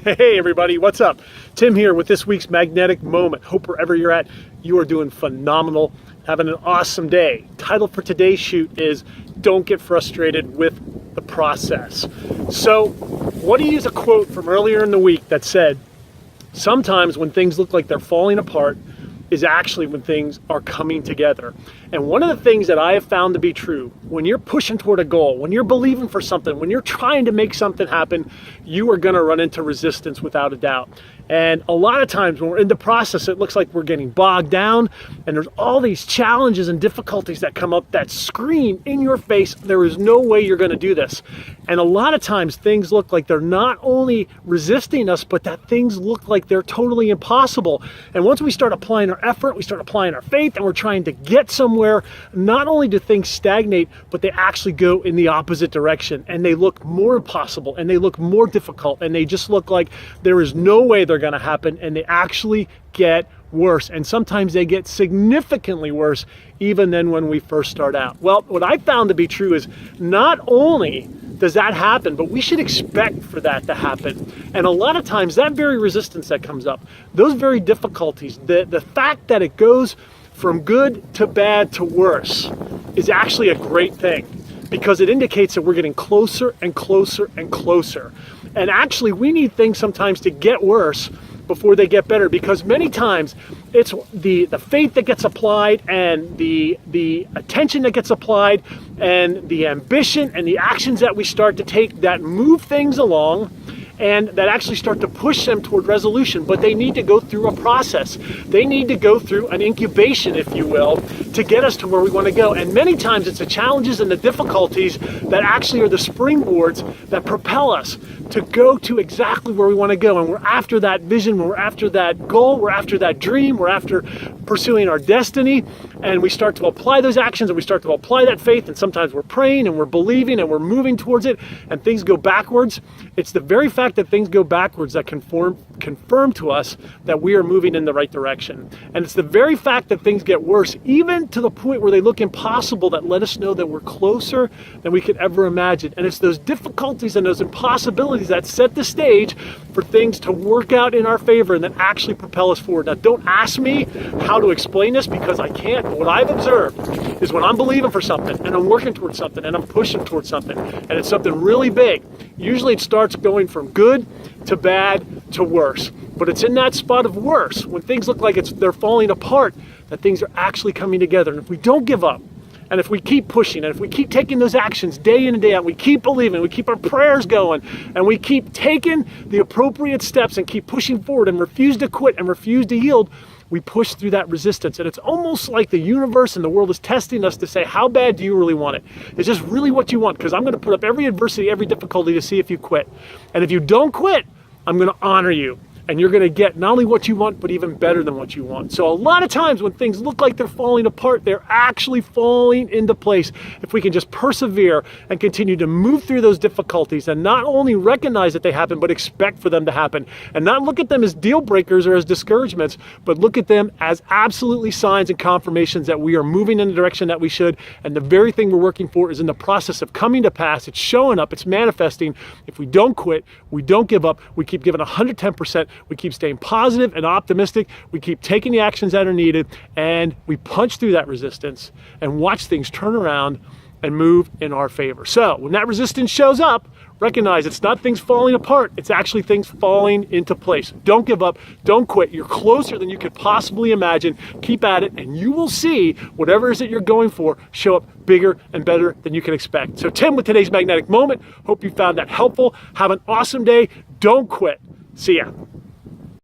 Hey everybody, what's up? Tim here with this week's Magnetic Moment. Hope wherever you're at, you are doing phenomenal, having an awesome day. Title for today's shoot is Don't Get Frustrated with the Process. So, what do you use a quote from earlier in the week that said, sometimes when things look like they're falling apart is actually when things are coming together. And one of the things that I have found to be true, when you're pushing toward a goal, when you're believing for something, when you're trying to make something happen, you are gonna run into resistance without a doubt. And a lot of times when we're in the process, it looks like we're getting bogged down and there's all these challenges and difficulties that come up that scream in your face, there is no way you're gonna do this. And a lot of times things look like they're not only resisting us, but that things look like they're totally impossible. And once we start applying our effort, we start applying our faith, and we're trying to get somewhere, not only do things stagnate, but they actually go in the opposite direction and they look more impossible and they look more difficult and they just look like there is no way they're gonna happen, and they actually get worse. And sometimes they get significantly worse even than when we first start out. Well, what I found to be true is not only does that happen, but we should expect for that to happen. And a lot of times that very resistance that comes up, those very difficulties, the fact that it goes from good to bad to worse is actually a great thing, because it indicates that we're getting closer and closer and closer. And actually we need things sometimes to get worse before they get better, because many times it's the faith that gets applied and the attention that gets applied and the ambition and the actions that we start to take that move things along and that actually start to push them toward resolution. But they need to go through a process. They need to go through an incubation, if you will, to get us to where we want to go. And many times it's the challenges and the difficulties that actually are the springboards that propel us to go to exactly where we want to go. And we're after that vision, we're after that goal, we're after that dream, we're after pursuing our destiny, and we start to apply those actions and we start to apply that faith, and sometimes we're praying and we're believing and we're moving towards it, and things go backwards. It's the very fact that things go backwards that confirm to us that we are moving in the right direction. And it's the very fact that things get worse, even to the point where they look impossible, that let us know that we're closer than we could ever imagine. And it's those difficulties and those impossibilities that set the stage for things to work out in our favor and that actually propel us forward. Now, don't ask me how to explain this, because I can't. But what I've observed is when I'm believing for something and I'm working towards something and I'm pushing towards something and it's something really big, usually it starts going from good to bad to worse. But it's in that spot of worse, when things look like they're falling apart, that things are actually coming together. And if we don't give up, and if we keep pushing, and if we keep taking those actions day in and day out, we keep believing, we keep our prayers going, and we keep taking the appropriate steps and keep pushing forward and refuse to quit and refuse to yield, we push through that resistance. And it's almost like the universe and the world is testing us to say, how bad do you really want it? Is this really what you want? Because I'm going to put up every adversity, every difficulty to see if you quit. And if you don't quit, I'm going to honor you. And you're going to get not only what you want, but even better than what you want. So a lot of times when things look like they're falling apart, they're actually falling into place. If we can just persevere and continue to move through those difficulties and not only recognize that they happen, but expect for them to happen. And not look at them as deal breakers or as discouragements, but look at them as absolutely signs and confirmations that we are moving in the direction that we should. And the very thing we're working for is in the process of coming to pass. It's showing up, it's manifesting. If we don't quit, we don't give up, we keep giving 110%, we keep staying positive and optimistic, we keep taking the actions that are needed, and we punch through that resistance and watch things turn around and move in our favor. So when that resistance shows up, recognize it's not things falling apart, it's actually things falling into place. Don't give up, don't quit. You're closer than you could possibly imagine. Keep at it, and you will see whatever it is that you're going for show up bigger and better than you can expect. So Tim with today's Magnetic Moment. Hope you found that helpful. Have an awesome day. Don't quit. See ya.